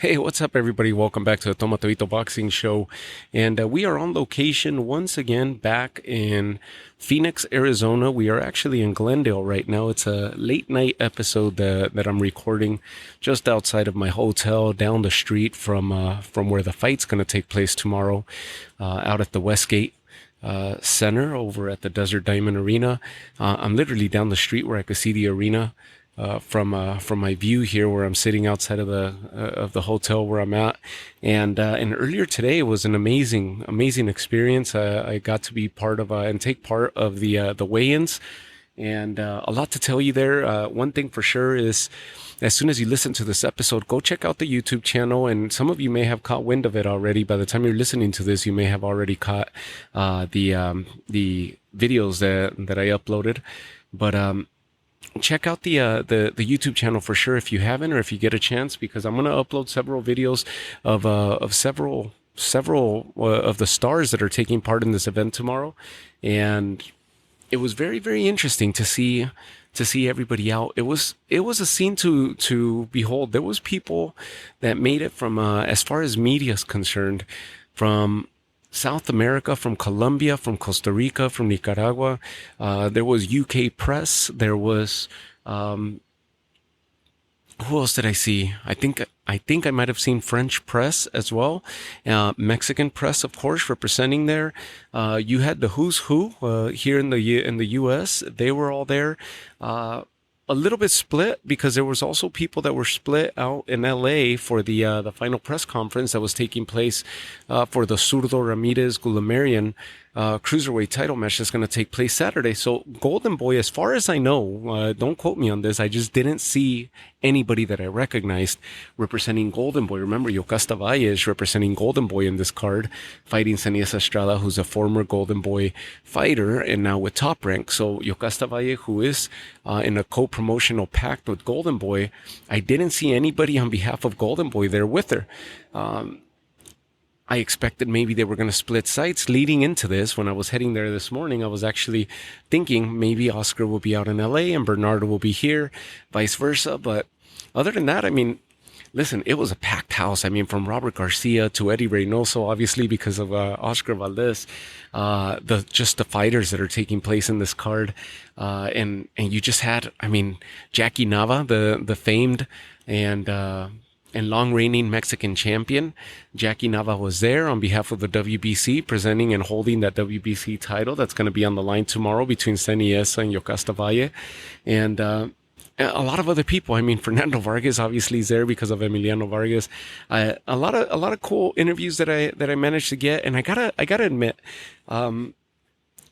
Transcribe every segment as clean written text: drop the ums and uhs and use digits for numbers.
Hey, what's up, everybody? Welcome back to the Tomatoito Boxing Show. And we are on location once again back in Phoenix, Arizona. We are actually in Glendale right now. It's a late night episode that I'm recording just outside of my hotel down the street from where the fight's going to take place tomorrow, out at the Westgate Center over at the Desert Diamond Arena. I'm literally down the street where I could see the arena from my view here, where I'm sitting outside of the hotel where I'm at. And earlier today was an amazing experience. I got to be part of and take part of the weigh-ins, and a lot to tell you there. One thing for sure is, as soon as you listen to this episode, go check out the YouTube channel. And some of you may have caught wind of it already. By the time you're listening to this, you may have already caught the videos that I uploaded. But check out the YouTube channel for sure if you haven't, or if you get a chance, because I'm going to upload several videos of several of the stars that are taking part in this event tomorrow. And it was very interesting to see everybody out. It was a scene to behold. There was people that made it from as far as media is concerned, from South America, from Colombia, from Costa Rica, from Nicaragua. There was UK press. There was who else did I see? I think I might have seen French press as well. Mexican press, of course, representing there. You had the who's who here in the U.S. They were all there. A little bit split, because there was also people that were split out in LA for the final press conference that was taking place for the Zurdo Ramirez Gulamarian cruiserweight title match that's going to take place Saturday. So Golden Boy, as far as I know, don't quote me on this, I just didn't see anybody that I recognized representing Golden Boy. Remember, YOKA Valle is representing Golden Boy in this card, fighting SENIESA Estrada, who's a former Golden Boy fighter and now with Top Rank. So YOKA Valle, who is in a co-promotional pact with Golden Boy, I didn't see anybody on behalf of Golden Boy there with her. I expected maybe they were going to split sites leading into this. When I was heading there this morning, I was actually thinking maybe Oscar will be out in LA and Bernardo will be here, vice versa. But other than that, I mean, listen, it was a packed house. I mean, from Robert Garcia to Eddie Reynoso, obviously because of Oscar Valdez, the fighters that are taking place in this card, and you just had, I mean, Jackie Nava, the famed and long-reigning Mexican champion. Jackie Nava was there on behalf of the WBC, presenting and holding that WBC title that's going to be on the line tomorrow between SENIESA and YOKA Valle. And a lot of other people. I mean, Fernando Vargas obviously is there because of Emiliano Vargas. A lot of cool interviews that I managed to get. And I gotta admit,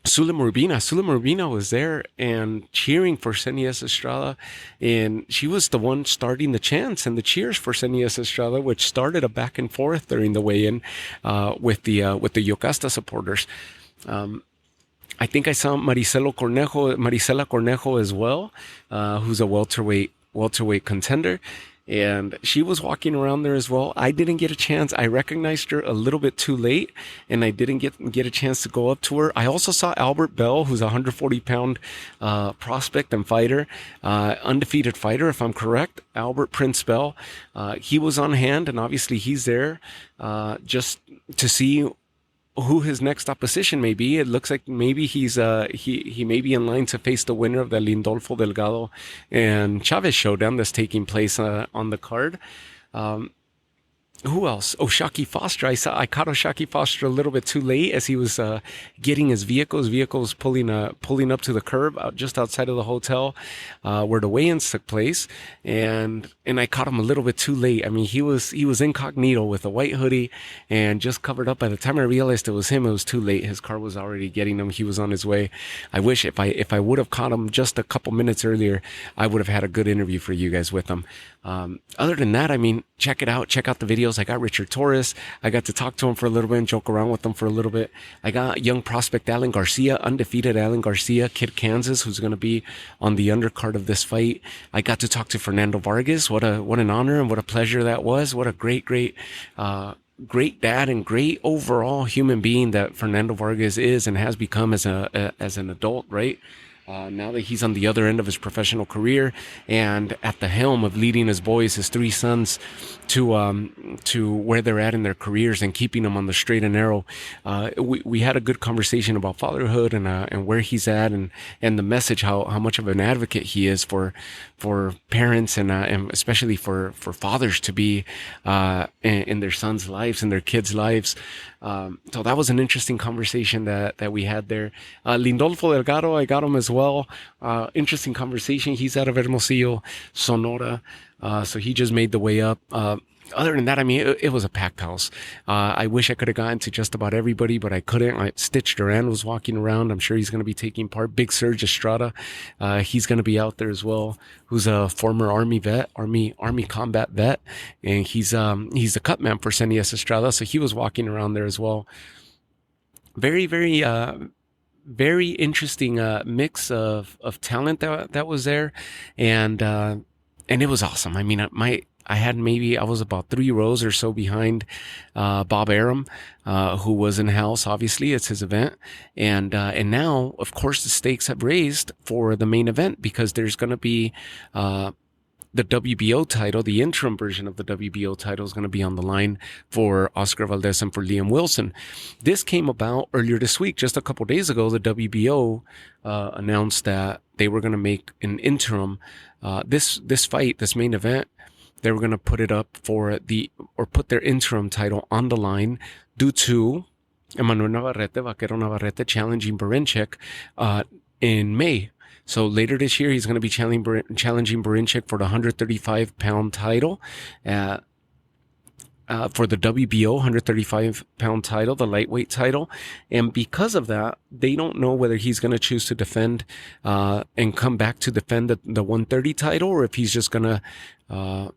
Sula Murbina was there and cheering for SENIESA Estrada, and she was the one starting the chants and the cheers for SENIESA Estrada, which started a back and forth during the weigh-in with the Yocasta supporters. I think I saw Marisela Cornejo as well, who's a welterweight contender. And she was walking around there as well. I didn't get a chance. I recognized her a little bit too late, and I didn't get a chance to go up to her. I also saw Albert Bell, who's a 140-pound prospect and fighter, undefeated fighter, if I'm correct. Albert Prince Bell. He was on hand, and obviously he's there just to see who his next opposition may be. It looks like maybe he may be in line to face the winner of the Lindolfo Delgado and Chavez showdown that's taking place on the card. Who else? Oh, Shaki Foster. I caught Shaki Foster a little bit too late as he was getting his vehicle. His vehicle was pulling up to the curb just outside of the hotel where the weigh-ins took place, and I caught him a little bit too late. I mean, he was incognito with a white hoodie and just covered up. By the time I realized it was him, it was too late. His car was already getting him. He was on his way. I wish if I would have caught him just a couple minutes earlier, I would have had a good interview for you guys with him. Other than that, I mean, check it out. Check out the videos. I got Richard Torres. I got to talk to him for a little bit and joke around with him for a little bit. I got young prospect Alan Garcia, undefeated Alan Garcia, Kid Kansas, who's going to be on the undercard of this fight. I got to talk to Fernando Vargas. What an honor and what a pleasure that was. What a great dad and great overall human being that Fernando Vargas is and has become as an adult, right? now that he's on the other end of his professional career and at the helm of leading his boys, his three sons, to where they're at in their careers and keeping them on the straight and narrow. We had a good conversation about fatherhood and where he's at and the message, how much of an advocate he is for parents and especially for fathers to be in their sons' lives and their kids' lives. So that was an interesting conversation that we had there. Lindolfo Delgado, I got him as well. Interesting conversation. He's out of Hermosillo, Sonora. So he just made the way up. Other than that, I mean, it was a packed house. I wish I could have gotten to just about everybody, but I couldn't. Stitch Duran was walking around. I'm sure he's going to be taking part. Big Serge Estrada, he's going to be out there as well, who's a former Army vet, Army combat vet. And he's the cut man for SENIESA Estrada. So he was walking around there as well. Very, very, very interesting, mix of talent that was there. And it was awesome. I mean, I was about 3 rows or so behind Bob Arum, who was in house. Obviously, it's his event, and now, of course, the stakes have raised for the main event because there's going to be the WBO title, the interim version of the WBO title, is going to be on the line for Oscar Valdez and for Liam Wilson. This came about earlier this week, just a couple days ago. The WBO announced that they were going to make an interim. This fight, this main event, they were going to put it up put their interim title on the line due to Emmanuel Vaquero Navarrete challenging Berinchek in May. So later this year, he's going to be challenging Berinchek for the 135-pound title, for the WBO 135-pound title, the lightweight title. And because of that, they don't know whether he's going to choose to defend and come back to defend the 130 title, or if he's just going to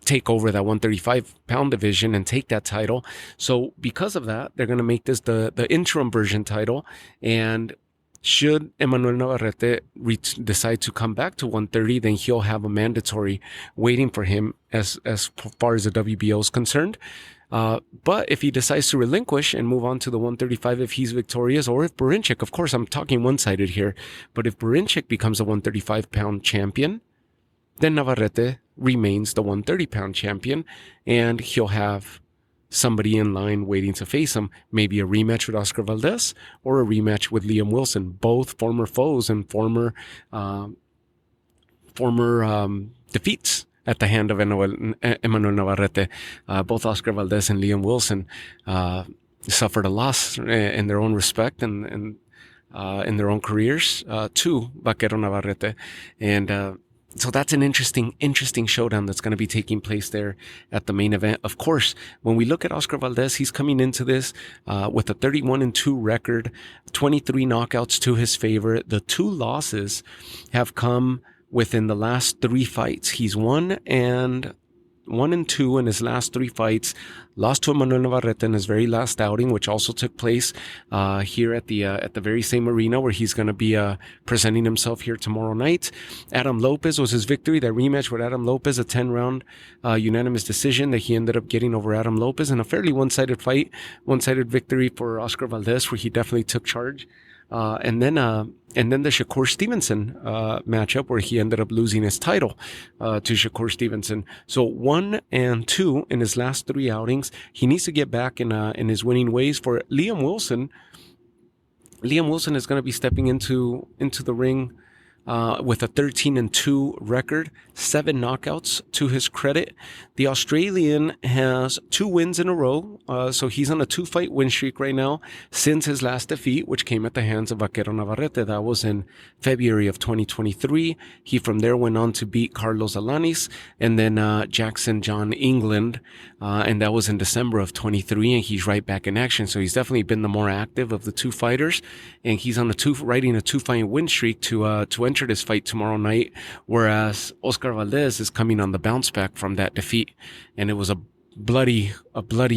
take over that 135-pound division and take that title. So because of that, they're going to make this the interim version title. And should Emmanuel Navarrete decide to come back to 130, then he'll have a mandatory waiting for him as far as the WBO is concerned. But if he decides to relinquish and move on to the 135, if he's victorious, or if Berinchek, of course, I'm talking one-sided here, but if Berinchek becomes a 135-pound champion, then Navarrete remains the 130-pound champion, and he'll have somebody in line waiting to face him. Maybe a rematch with Oscar Valdez or a rematch with Liam Wilson, both former foes and former defeats at the hand of Emmanuel Navarrete. Both Oscar Valdez and Liam Wilson suffered a loss in their own respect and in their own careers to Vaquero Navarrete. And so that's an interesting showdown that's going to be taking place there at the main event. Of course, when we look at Oscar Valdez, he's coming into this with a 31-2 record, 23 knockouts to his favor. The 2 losses have come within the last 3 fights. He's 1-2 in his last 3 fights. Lost to Emmanuel Navarrete in his very last outing, which also took place here at the very same arena where he's going to be presenting himself here tomorrow night. Adam Lopez was his victory. That rematch with Adam Lopez, a 10-round unanimous decision that he ended up getting over Adam Lopez in a fairly one-sided fight, one-sided victory for Oscar Valdez, where he definitely took charge. And then the Shakur Stevenson matchup, where he ended up losing his title to Shakur Stevenson. So 1-2 in his last 3 outings. He needs to get back in his winning ways. For Liam Wilson is going to be stepping into the ring with a 13-2 record, 7 knockouts to his credit. The Australian has 2 wins in a row, so he's on a 2-fight win streak right now since his last defeat, which came at the hands of Vaquero Navarrete. That was in February of 2023. He from there went on to beat Carlos Alanis and then Jackson John England, and that was in December of 23, and he's right back in action. So he's definitely been the more active of the 2 fighters, and he's on riding a 2-fight win streak to enter this fight tomorrow night, whereas Oscar Valdez is coming on the bounce back from that defeat, and it was a bloody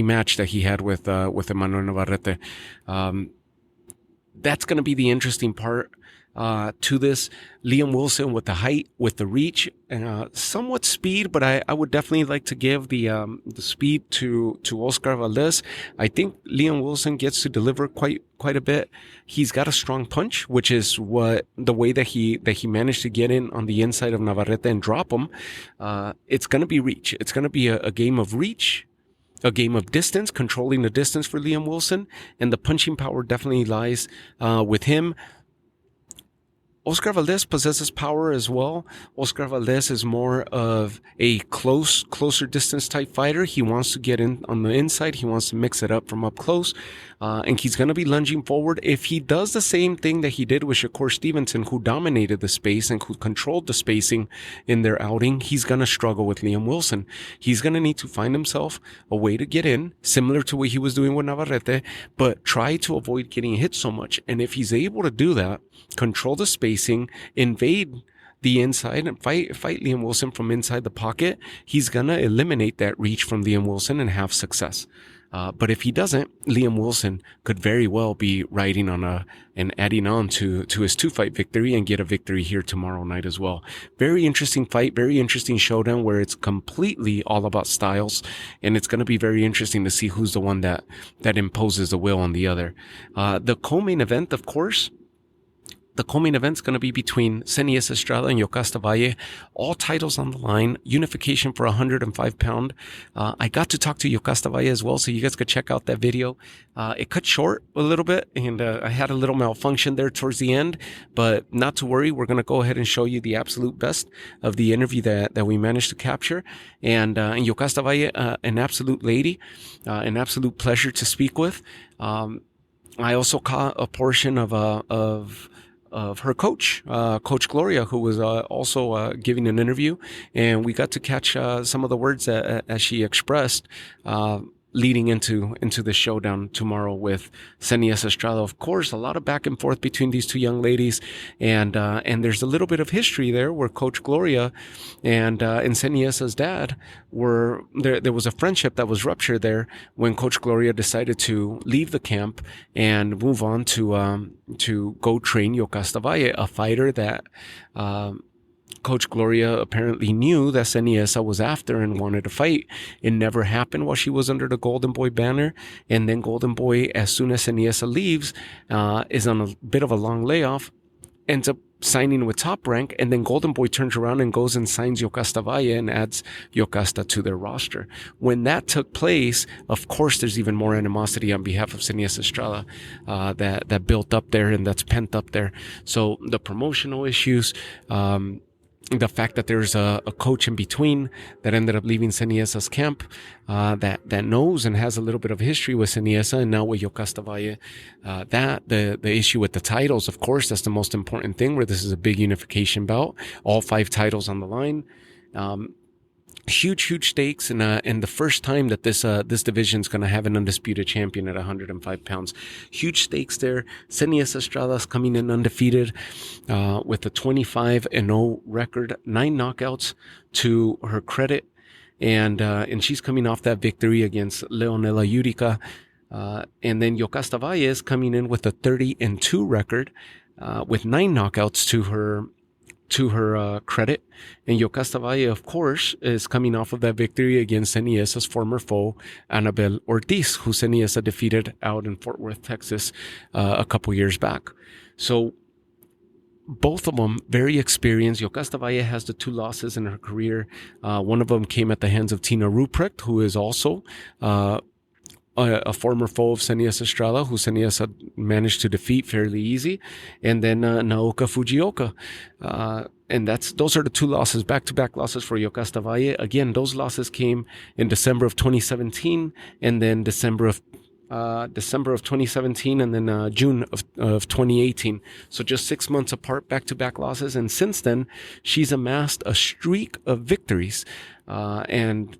match that he had with Emmanuel Navarrete. That's going to be the interesting part to this. Liam Wilson with the height, with the reach, somewhat speed, but I would definitely like to give the speed to Oscar Valdez. I think Liam Wilson gets to deliver quite a bit. He's got a strong punch, which is what the way that he managed to get in on the inside of Navarrete and drop him. It's going to be reach. It's going to be a game of reach, a game of distance, controlling the distance for Liam Wilson, and the punching power definitely lies with him. Oscar Valdez possesses power as well. Oscar Valdez is more of a closer distance type fighter. He wants to get in on the inside. He wants to mix it up from up close. And he's going to be lunging forward. If he does the same thing that he did with Shakur Stevenson, who dominated the space and who controlled the spacing in their outing, he's going to struggle with Liam Wilson. He's going to need to find himself a way to get in, similar to what he was doing with Navarrete, but try to avoid getting hit so much. And if he's able to do that, control the spacing, invade the inside and fight Liam Wilson from inside the pocket, he's going to eliminate that reach from Liam Wilson and have success. But if he doesn't, Liam Wilson could very well be riding on and adding on to his 2-fight victory and get a victory here tomorrow night as well. Very interesting fight, very interesting showdown where it's completely all about styles, and it's going to be very interesting to see who's the one that imposes the will on the other. The co-main event, of course, the co-main event's going to be between SENIESA Estrada and Yokasta Valle. All titles on the line. Unification for 105 pound. I got to talk to Yokasta Valle as well, so you guys could check out that video. It cut short a little bit, and I had a little malfunction there towards the end, but not to worry. We're going to go ahead and show you the absolute best of the interview that we managed to capture. And Yokasta Valle, an absolute lady, an absolute pleasure to speak with. I also caught a portion of her coach, Coach Gloria, who was also giving an interview, and we got to catch some of the words as she expressed leading into the showdown tomorrow with SENIESA Estrada. Of course, a lot of back and forth between these two young ladies, and there's a little bit of history there where Coach Gloria and SENIESA's dad were there. There was a friendship that was ruptured there when Coach Gloria decided to leave the camp and move on to go train Yokasta Valle, a fighter that Coach Gloria apparently knew that SENIESA was after and wanted to fight. It never happened while she was under the Golden Boy banner. And then Golden Boy, as soon as SENIESA leaves, is on a bit of a long layoff, ends up signing with Top Rank, and then Golden Boy turns around and goes and signs Yokasta Valle and adds Yokasta to their roster. When that took place, of course, there's even more animosity on behalf of SENIESA Estrada that built up there and that's pent up there. So the promotional issues, the fact that there's a coach in between that ended up leaving SENIESA's camp, that knows and has a little bit of history with SENIESA and now with Yokasta Valle, the issue with the titles, of course, that's the most important thing, where this is a big unification bout, all 5 titles on the line. Huge stakes, and the first time that this division is going to have an undisputed champion at 105 pounds. Huge stakes there. SENIESA Estrada's coming in undefeated, with a 25-0 record, 9 knockouts to her credit, and she's coming off that victory against Leonela Yurica. And then Yokasta Valle is coming in with a 30-2 record, with 9 knockouts to her credit. And Yokasta Valle, of course, is coming off of that victory against SENIESA's former foe, Anabel Ortiz, who SENIESA defeated out in Fort Worth, Texas, a couple years back. So both of them very experienced. Yokasta Valle has the 2 losses in her career. One of them came at the hands of Tina Ruprecht, who is also a former foe of SENIESA Estrada, who SENIESA managed to defeat fairly easy, and then Naoka Fujioka. And those are the 2 losses, back-to-back losses for Yokasta Valle. Again, those losses came in December of 2017, and then December of 2017, and then June of 2018. So just 6 months apart, back-to-back losses. And since then, she's amassed a streak of victories, and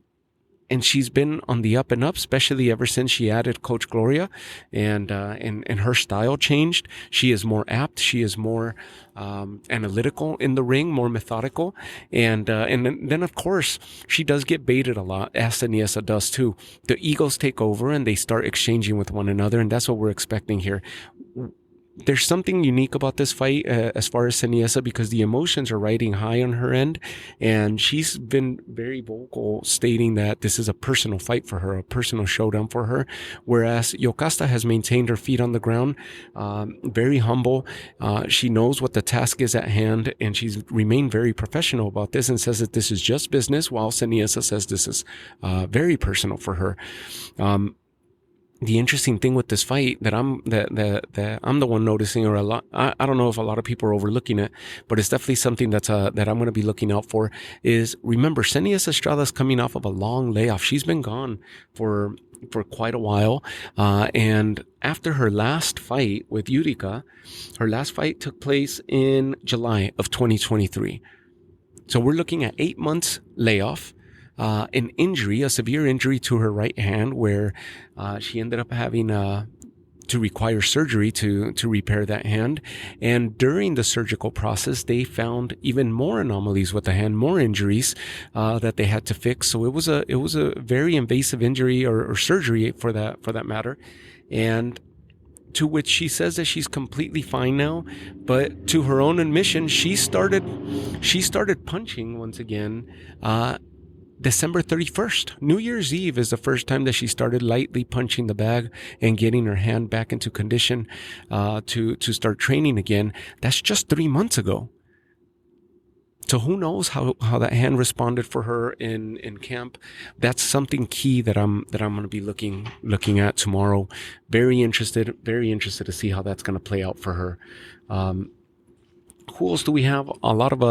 she's been on the up and up, especially ever since she added Coach Gloria, and her style changed. She is more apt. She is more analytical in the ring, more methodical, and then of course she does get baited a lot, as SENIESA does too. The egos take over and they start exchanging with one another, and that's what we're expecting here. there's something unique about this fight as far as Seniesa, because the emotions are riding high on her end, and she's been very vocal stating that this is a personal fight for her, a personal showdown for her, whereas Yokasta has maintained her feet on the ground, very humble. She knows what the task is at hand, and she's remained very professional about this and says that this is just business, while Seniesa says this is very personal for her. The interesting thing with this fight that I'm the one noticing, or a lot, I don't know if a lot of people are overlooking it, but it's definitely something that I'm going to be looking out for, is, remember, Seniesa Estrada's coming off of a long layoff. She's been gone for quite a while, and after her last fight with Yurika, her last fight took place in July of 2023. So we're looking at 8 months layoff. An injury, a severe injury to her right hand, where she ended up having to require surgery to repair that hand. And during the surgical process, they found even more anomalies with the hand, more injuries that they had to fix. So it was a very invasive injury, or surgery for that matter. And to which she says that she's completely fine now, but to her own admission, she started punching once again. December 31st, New Year's Eve, is the first time that she started lightly punching the bag and getting her hand back into condition to start training again. That's just 3 months ago. So who knows how that hand responded for her in camp. That's something key that I'm going to be looking at tomorrow. Very interested to see how that's going to play out for her. Who else do we have? A lot of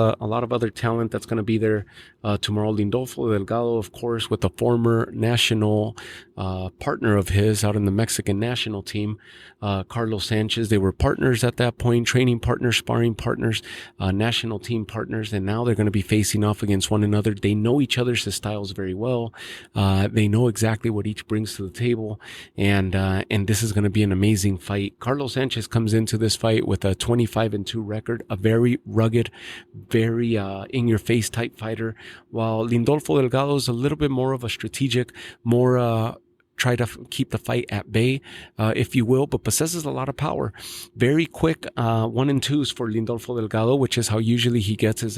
other talent that's going to be there tomorrow. Lindolfo Delgado, of course, with a former national partner of his out in the Mexican national team, Carlos Sanchez. They were partners at that point, training partners, sparring partners, national team partners, and now they're going to be facing off against one another. They know each other's styles very well. They know exactly what each brings to the table, and this is going to be an amazing fight. Carlos Sanchez comes into this fight with a 25-2 record, a very rugged, very in-your-face type fighter, while Lindolfo Delgado is a little bit more of a strategic, more try to keep the fight at bay, if you will, but possesses a lot of power. Very quick 1 and 2s for Lindolfo Delgado, which is how usually he gets his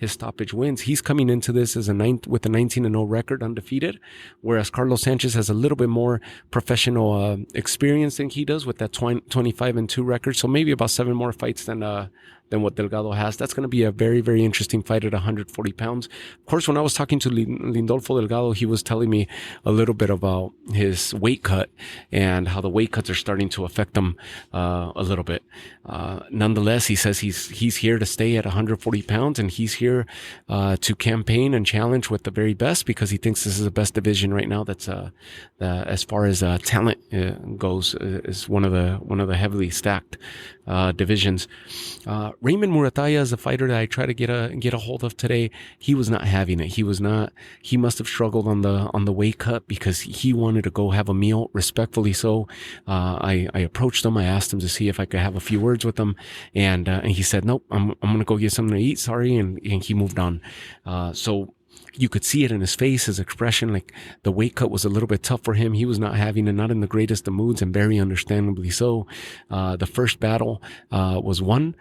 stoppage wins. He's coming into this with a 19-0 record, undefeated, whereas Carlos Sanchez has a little bit more professional experience than he does with that 25-2 record. So maybe about 7 more fights than what Delgado has. That's going to be a very, very interesting fight at 140 pounds. Of course, when I was talking to Lindolfo Delgado, he was telling me a little bit about his weight cut and how the weight cuts are starting to affect him a little bit. Nonetheless, he says he's here to stay at 140 pounds, and he's here to campaign and challenge with the very best, because he thinks this is the best division right now. That's as far as talent goes, is one of the heavily stacked divisions. Raymond Murataya is a fighter that I try to get a hold of today. He was not having it. He must have struggled on the weight cut, because he wanted to go have a meal, respectfully so. I approached him. I asked him to see if I could have a few words with him, and he said, nope, I'm going to go get something to eat. Sorry. And he moved on. So you could see it in his face, his expression, like the weight cut was a little bit tough for him. He was not having it, not in the greatest of moods, and very understandably so. The first battle was won.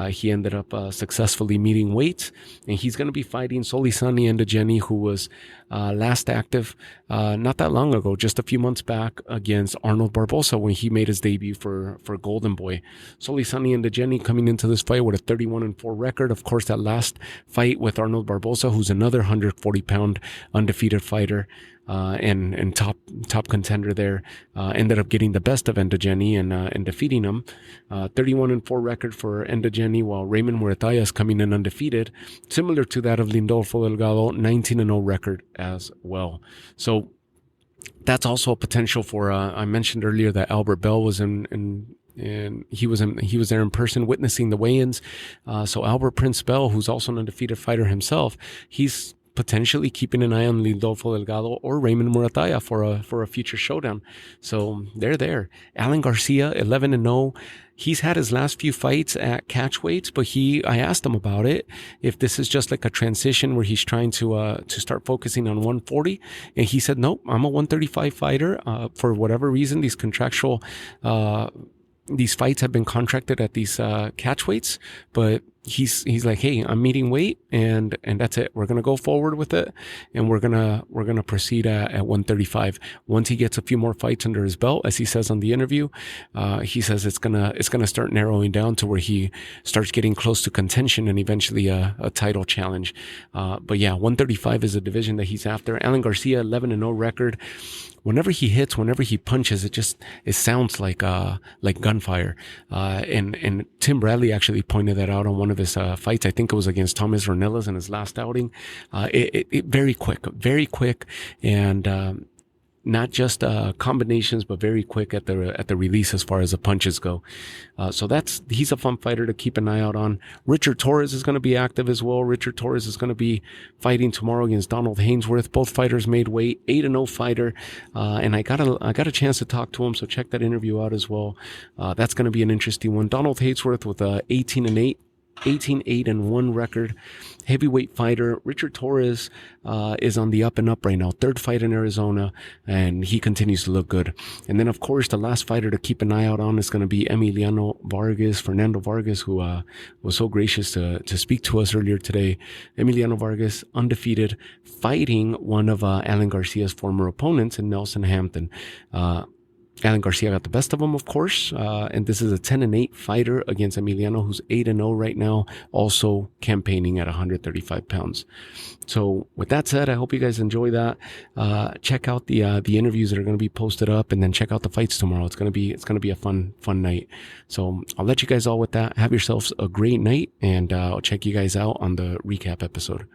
He ended up successfully meeting weight, and he's going to be fighting Solisani Endogeni, who was last active not that long ago, just a few months back, against Arnold Barbosa when he made his debut for Golden Boy. Solisani Endogeni coming into this fight with a 31-4 record. Of course, that last fight with Arnold Barbosa, who's another 140-pound undefeated fighter, and top contender there, ended up getting the best of Endogeni and defeating him. 31-4 record for Endogeni, while Raymond Murataya is coming in undefeated, similar to that of Lindolfo Delgado, 19-0 record as well. So that's also a potential for. I mentioned earlier that Albert Bell was and he was there in person witnessing the weigh-ins. So Albert Prince Bell, who's also an undefeated fighter himself, he's potentially keeping an eye on Lindolfo Delgado or Raymond Murataya for a future showdown. So they're there. Alan Garcia, 11-0. He's had his last few fights at catch weights, but I asked him about it, if this is just like a transition where he's trying to start focusing on 140. And he said, nope, I'm a 135 fighter. For whatever reason, these contractual these fights have been contracted at these catch weights, but he's like, hey, I'm meeting weight, and that's it. We're gonna go forward with it, and we're gonna proceed at 135. Once he gets a few more fights under his belt, as he says on the interview, he says it's gonna start narrowing down to where he starts getting close to contention and eventually a title challenge. But yeah, 135 is a division that he's after. Alan Garcia, 11-0 record. Whenever he hits, whenever he punches, it sounds like gunfire. And Tim Bradley actually pointed that out on one of his fights. I think it was against Thomas Ornelas in his last outing. It very quick, and not just combinations, but very quick at the release as far as the punches go. So he's a fun fighter to keep an eye out on. Richard Torres is going to be active as well. Richard Torres is going to be fighting tomorrow against Donald Hainsworth. Both fighters made weight, 8-0 fighter. And I got a chance to talk to him, so check that interview out as well. That's going to be an interesting one. Donald Hainsworth with 18-8-1 record, heavyweight fighter. Richard Torres is on the up and up right now, third fight in Arizona, and he continues to look good. And then, of course, the last fighter to keep an eye out on is going to be Fernando Vargas, who was so gracious to speak to us earlier today. Emiliano Vargas, undefeated, fighting one of Alan Garcia's former opponents in Nelson Hampton. Alan Garcia got the best of him, of course, and this is a 10-8 fighter against Emiliano, who's 8-0 right now, also campaigning at 135 pounds. So with that said, I hope you guys enjoy that. Check out the interviews that are going to be posted up, and then check out the fights tomorrow. It's going to be a fun night. So I'll let you guys all with that. Have yourselves a great night, and I'll check you guys out on the recap episode.